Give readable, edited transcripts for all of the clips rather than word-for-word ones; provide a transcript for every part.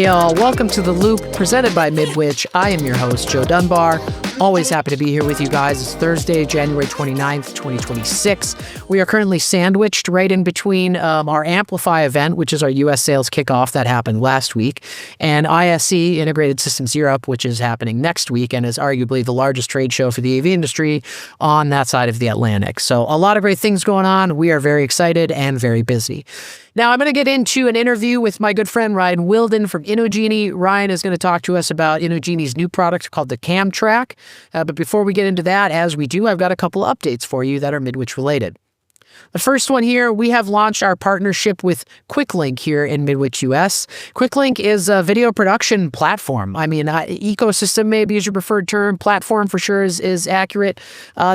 Hey y'all, welcome to The Loop, presented by Midwich. I am your host, Joe Dunbar. Always happy to be here with you guys. It's Thursday, January 29th, 2026. We are currently sandwiched right in between our Amplify event, which is our U.S. sales kickoff that happened last week, and ISE, Integrated Systems Europe, which is happening next week and is arguably the largest trade show for the AV industry on that side of the Atlantic. So a lot of great things going on. We are very excited and very busy. Now, I'm going to get into an interview with my good friend Ryan Willden from INOGENI. Ryan is going to talk to us about INOGENI's new product called the CAMTRAK. But before we get into that, as we do, I've got a couple of updates for you that are Midwich related. The first one here, we have launched our partnership with QuickLink here in Midwich, US. QuickLink is a video production platform. I mean, ecosystem maybe is your preferred term. Platform for sure is accurate.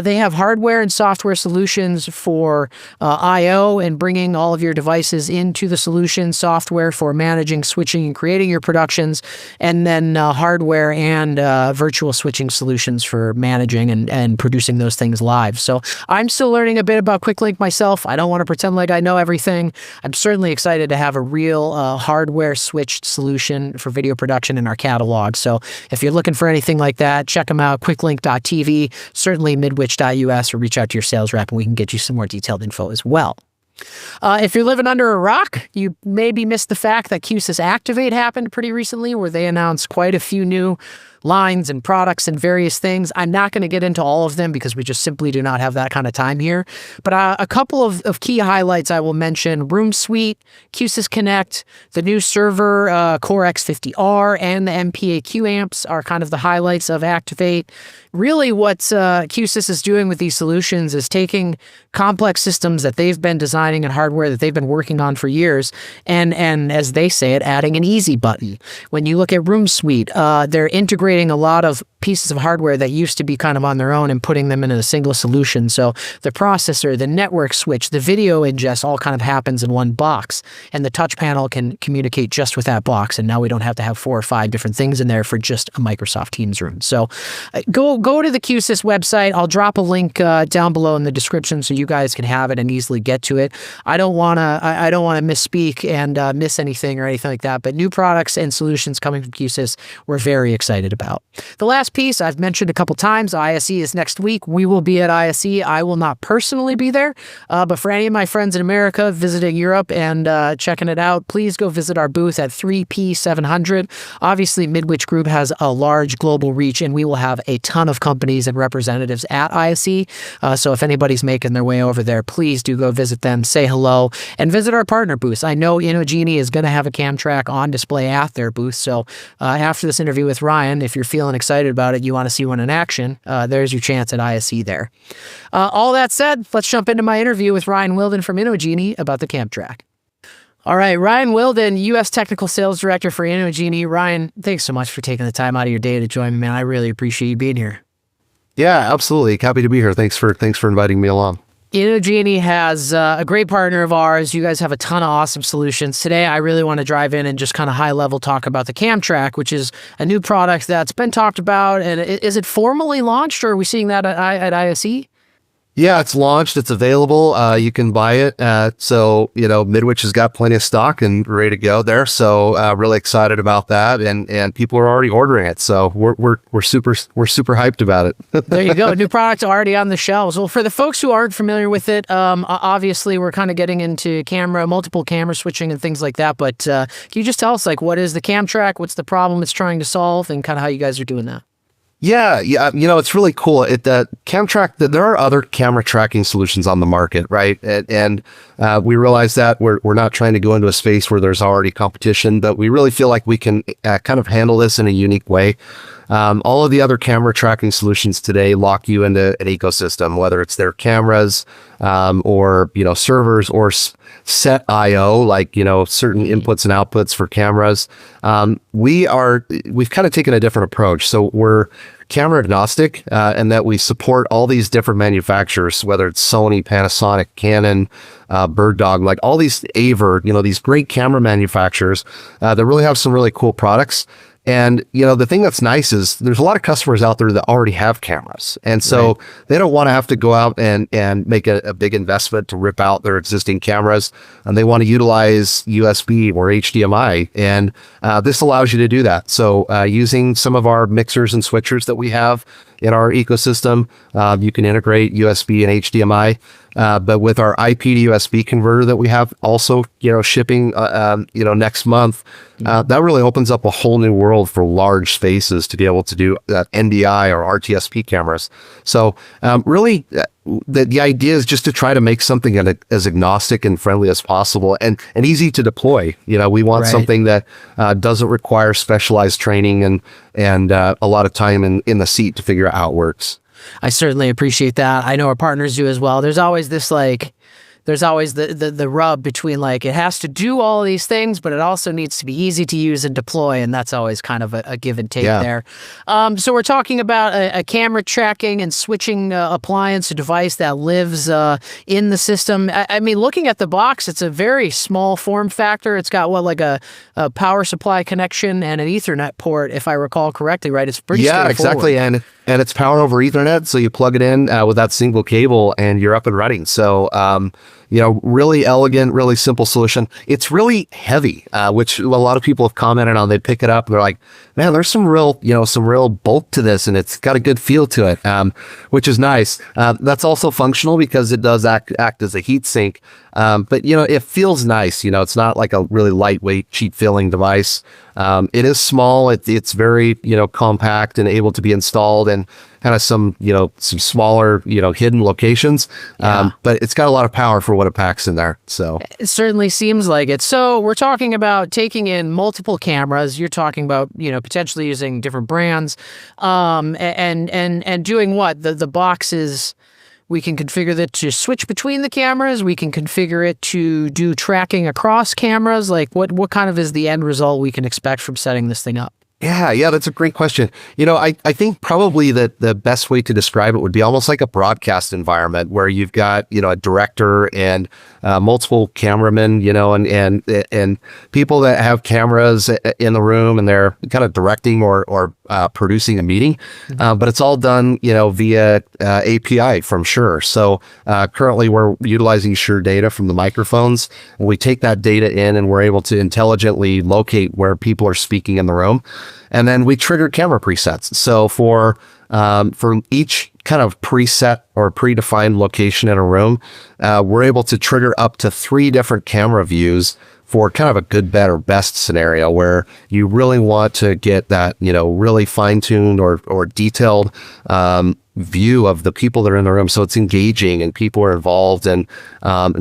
They have hardware and software solutions for I/O and bringing all of your devices into the solution, software for managing, switching, and creating your productions, and then hardware and virtual switching solutions for managing and producing those things live. So I'm still learning a bit about QuickLink myself. I don't want to pretend like I know everything. I'm certainly excited to have a real hardware switched solution for video production in our catalog. So if you're looking for anything like that, check them out, quicklink.tv, certainly midwich.us, or reach out to your sales rep and we can get you some more detailed info as well. If you're living under a rock, you maybe missed the fact that QSYS Activate happened pretty recently, where they announced quite a few new lines and products and various things. I'm not going to get into all of them because we just simply do not have that kind of time here. But a couple of key highlights I will mention: Room Suite, QSYS Connect, the new server Core X50R, and the MPA-Q amps are kind of the highlights of Activate. Really what QSYS is doing with these solutions is taking complex systems that they've been designing and hardware that they've been working on for years and as they say it, adding an easy button. When you look at Room Suite, they're integrating a lot of pieces of hardware that used to be kind of on their own and putting them in a single solution. So the processor, the network switch, the video ingest all kind of happens in one box, and the touch panel can communicate just with that box. And now we don't have to have 4 or 5 different things in there for just a Microsoft Teams room. So go to the QSYS website. I'll drop a link down below in the description so you guys can have it and easily get to it. I don't want to misspeak and miss anything or anything like that, but new products and solutions coming from QSYS we're very excited about. The last piece I've mentioned a couple times, ISE is next week. We will be at ISE. I will not personally be there, but for any of my friends in America visiting Europe and checking it out, please go visit our booth at 3P700. Obviously, Midwich Group has a large global reach, and we will have a ton of companies and representatives at ISE. So if anybody's making their way over there, please do go visit them, say hello, and visit our partner booths. I know INOGENI is going to have a CAMTRAK on display at their booth, so after this interview with Ryan, if you're feeling excited about it, you want to see one in action, there's your chance at ISE there. All that said, let's jump into my interview with Ryan Willden from INOGENI about the CAMTRAK. All right, Ryan Willden, U.S. Technical Sales Director for INOGENI. Ryan, thanks so much for taking the time out of your day to join me, man. I really appreciate you being here. Yeah, absolutely. Happy to be here. Thanks for inviting me along. INOGENI has a great partner of ours. You guys have a ton of awesome solutions. Today, I really want to drive in and just kind of high level talk about the CAMTRAK, which is a new product that's been talked about. And is it formally launched, or are we seeing that at ISE? Yeah, it's launched. It's available. You can buy it. So, Midwich has got plenty of stock and ready to go there. So, really excited about that. And people are already ordering it. So we're super hyped about it. There you go. New product already on the shelves. Well, for the folks who aren't familiar with it, obviously we're kind of getting into multiple camera switching and things like that. But can you just tell us, what is the CAMTRAK? What's the problem it's trying to solve, and kind of how you guys are doing that? Yeah. It's really cool. CAMTRAK, there are other camera tracking solutions on the market, right? And we realize that we're not trying to go into a space where there's already competition, but we really feel like we can kind of handle this in a unique way. All of the other camera tracking solutions today lock you into an ecosystem, whether it's their cameras or servers or set I/O, certain inputs and outputs for cameras. We've kind of taken a different approach. So we're camera agnostic, and that we support all these different manufacturers, whether it's Sony, Panasonic, Canon, Bird Dog, all these Aver, these great camera manufacturers that really have some really cool products. And, the thing that's nice is there's a lot of customers out there that already have cameras. And so they don't want to have to go out and make a big investment to rip out their existing cameras. And they want to utilize USB or HDMI. And this allows you to do that. So using some of our mixers and switchers that we have in our ecosystem, you can integrate USB and HDMI. But with our IP to USB converter that we have also, shipping, next month, that really opens up a whole new world for large spaces to be able to do NDI or RTSP cameras. So really, the idea is just to try to make something as agnostic and friendly as possible and easy to deploy. We want something that doesn't require specialized training and a lot of time in the seat to figure out how it works. I certainly appreciate that. I know our partners do as well. There's always this there's always the rub between it has to do all these things, but it also needs to be easy to use and deploy, and that's always kind of a give and take there. So we're talking about a camera tracking and switching appliance, a device that lives in the system. I mean, looking at the box, it's a very small form factor. It's got a power supply connection and an Ethernet port, if I recall correctly, right? It's pretty straightforward. Exactly, and it's powered over Ethernet, so you plug it in with that single cable, and you're up and running. So, really elegant, really simple solution. It's really heavy, which a lot of people have commented on. They pick it up and they're like, man, there's some real bulk to this, and it's got a good feel to it, which is nice. That's also functional because it does act as a heat sink. But it feels nice. It's not like a really lightweight, cheap filling device. It is small. It's very, compact and able to be installed in kind of some smaller, hidden locations. But it's got a lot of power for what it packs in there. So it certainly seems like it. So we're talking about taking in multiple cameras. You're talking about, potentially using different brands, and doing what? The box is, we can configure it to switch between the cameras. We can configure it to do tracking across cameras. What kind of is the end result we can expect from setting this thing up? Yeah, that's a great question. I think probably that the best way to describe it would be almost like a broadcast environment where you've got, a director and multiple cameramen, and people that have cameras in the room, and they're kind of directing or producing a meeting. But it's all done, via API from Shure. So currently we're utilizing Shure data from the microphones, and we take that data in and we're able to intelligently locate where people are speaking in the room. And then we trigger camera presets. So for each kind of preset or predefined location in a room, we're able to trigger up to 3 different camera views for kind of a good, better, best scenario where you really want to get that, really fine-tuned or detailed view of the people that are in the room. So it's engaging and people are involved and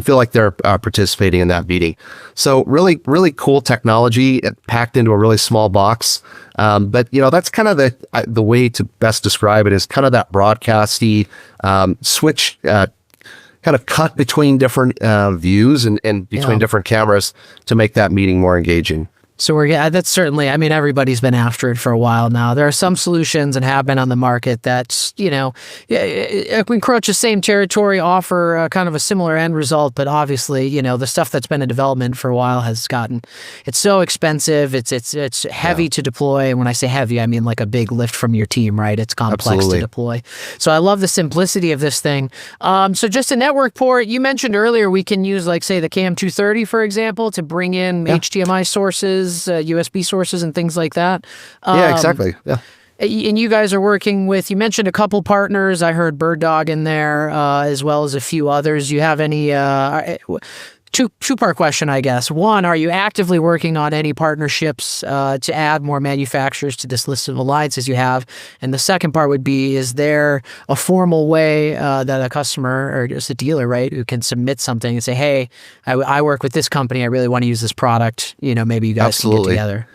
feel like they're participating in that meeting. So really, really cool technology packed into a really small box. But that's kind of the way to best describe it, is kind of that broadcasty switch, kind of cut between different views and between different cameras to make that meeting more engaging. So that's certainly, everybody's been after it for a while now. There are some solutions and have been on the market that's, encroach the same territory, offer kind of a similar end result. But obviously, the stuff that's been in development for a while it's so expensive. It's heavy to deploy. And when I say heavy, I mean like a big lift from your team, right? It's complex to deploy. So I love the simplicity of this thing. So just a network port, you mentioned earlier, we can use say the CAM230, for example, to bring in HDMI sources, USB sources and things like that. Yeah, exactly. Yeah. And you guys are working with, you mentioned a couple partners. I heard Bird Dog in there, as well as a few others. You have any, two-part question, I guess. One, are you actively working on any partnerships to add more manufacturers to this list of alliances you have? And the second part would be, is there a formal way that a customer or just a dealer, right, who can submit something and say, hey, I work with this company, I really want to use this product, maybe you guys can get together?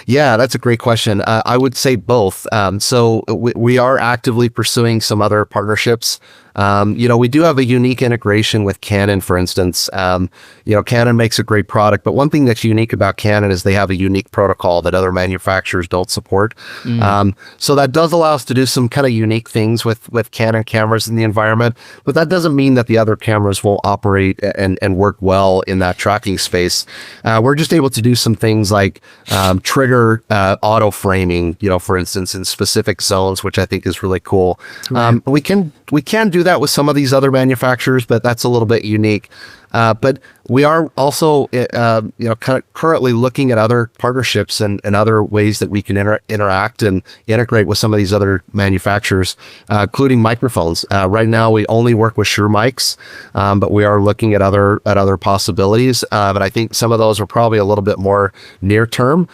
Yeah, that's a great question. I would say both. So we are actively pursuing some other partnerships. We do have a unique integration with Canon, for instance. Canon makes a great product, but one thing that's unique about Canon is they have a unique protocol that other manufacturers don't support. So that does allow us to do some kind of unique things with Canon cameras in the environment, but that doesn't mean that the other cameras won't operate and work well in that tracking space. We're just able to do some things like trigger auto framing, for instance, in specific zones, which I think is really cool. Right. We can do that with some of these other manufacturers, but that's a little bit unique. But we are also, kind of currently looking at other partnerships and other ways that we can interact and integrate with some of these other manufacturers, including microphones. Right now, we only work with Shure mics, but we are looking at other possibilities. But I think some of those are probably a little bit more near term.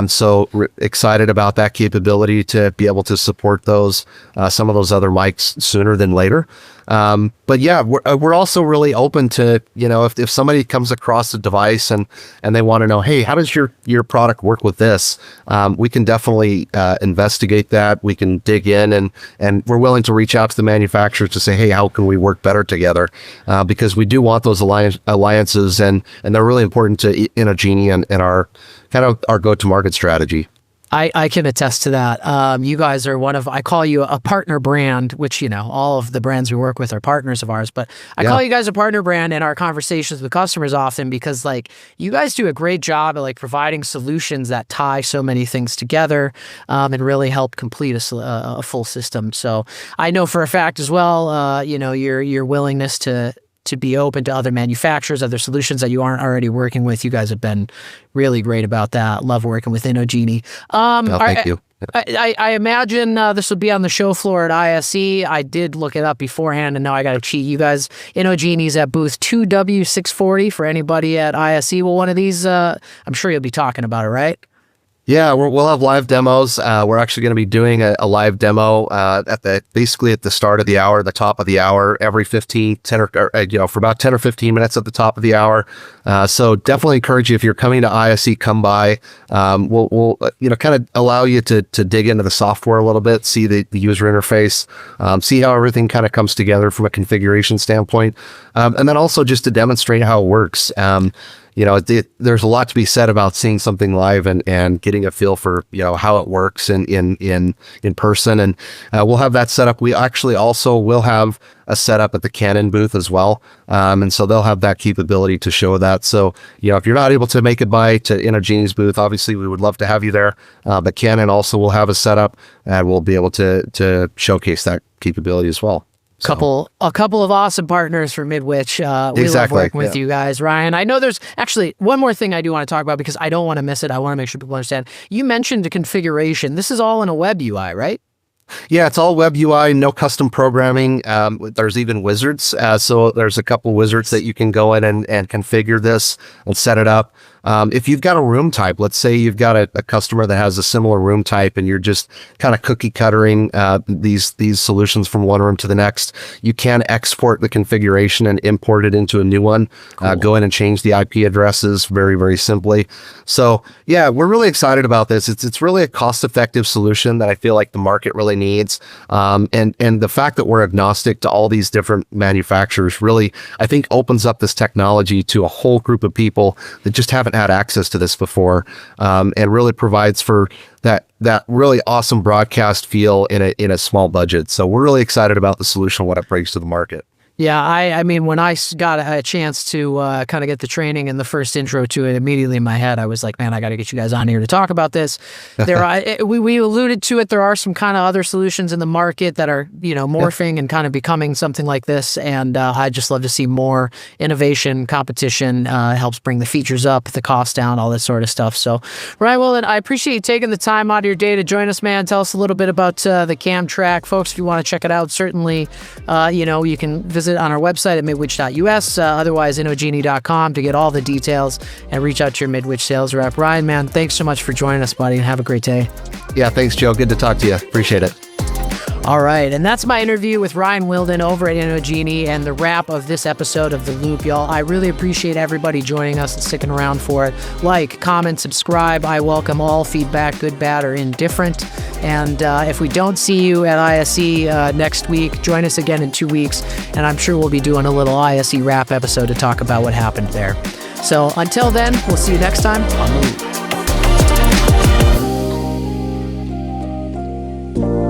So we're excited about that capability to be able to support some of those other mics sooner than later. But yeah, we're also really open to, if somebody comes across a device and they want to know, hey, how does your product work with this? We can definitely investigate that. We can dig in and we're willing to reach out to the manufacturers to say, hey, how can we work better together? Because we do want those alliances and they're really important to INOGENI and our kind of our go-to-market strategy. I can attest to that. You guys are I call you a partner brand, which, all of the brands we work with are partners of ours, but I call you guys a partner brand in our conversations with customers often because you guys do a great job at providing solutions that tie so many things together and really help complete a full system. So I know for a fact as well, your willingness to be open to other manufacturers, other solutions that you aren't already working with. You guys have been really great about that. Love working with INOGENI. Thank you. I imagine this will be on the show floor at ISE. I did look it up beforehand, and now I got to cheat. You guys, INOGENI's at booth 2W640 for anybody at ISE. Well, one of these, I'm sure you'll be talking about it, right? Yeah, we'll have live demos. We're actually going to be doing a live demo basically at the start of the hour, the top of the hour, every for about 10 or 15 minutes at the top of the hour. So definitely encourage you, if you're coming to ISE, come by. We'll kind of allow you to dig into the software a little bit, see the user interface, see how everything kind of comes together from a configuration standpoint, and then also just to demonstrate how it works. There's a lot to be said about seeing something live and getting a feel for, how it works in person. And we'll have that set up. We actually also will have a setup at the Canon booth as well. And so they'll have that capability to show that. So, if you're not able to make it by to INOGENI's booth, obviously we would love to have you there. But Canon also will have a setup and we'll be able to showcase that capability as well. A couple of awesome partners for Midwich. We love working with you guys. Ryan, I know there's actually one more thing I do want to talk about because I don't want to miss it. I want to make sure people understand. You mentioned the configuration. This is all in a web UI, right? Yeah, it's all web UI, no custom programming. There's even wizards. So there's a couple wizards that you can go in and configure this and set it up. If you've got a room type, let's say you've got a customer that has a similar room type and you're just kind of cookie cuttering these solutions from one room to the next, you can export the configuration and import it into a new one. Cool. Go in and change the IP addresses very, very simply. So yeah, we're really excited about this. It's really a cost-effective solution that I feel like the market really needs. And the fact that we're agnostic to all these different manufacturers really, I think, opens up this technology to a whole group of people that just haven't had access to this before, and really provides for that really awesome broadcast feel in a small budget. So we're really excited about the solution, what it brings to the market. Yeah, I mean, when I got a chance to kind of get the training and the first intro to it, immediately in my head, I was like, man, I got to get you guys on here to talk about this. We alluded to it. There are some kind of other solutions in the market that are, morphing and kind of becoming something like this. And I just love to see more innovation, competition, helps bring the features up, the cost down, all that sort of stuff. So, Ryan Willden, I appreciate you taking the time out of your day to join us, man. Tell us a little bit about the CAMTRAK. Folks, if you want to check it out, certainly, you can visit on our website at midwich.us, otherwise inogeni.com to get all the details and reach out to your Midwich sales rep. Ryan, man, thanks so much for joining us, buddy, and have a great day. Yeah, thanks, Joe. Good to talk to you. Appreciate it. All right, and that's my interview with Ryan Willden over at INOGENI and the wrap of this episode of The Loop, y'all. I really appreciate everybody joining us and sticking around for it. Like, comment, subscribe. I welcome all feedback, good, bad, or indifferent. And if we don't see you at ISE next week, join us again in 2 weeks, and I'm sure we'll be doing a little ISE wrap episode to talk about what happened there. So until then, we'll see you next time on The Loop.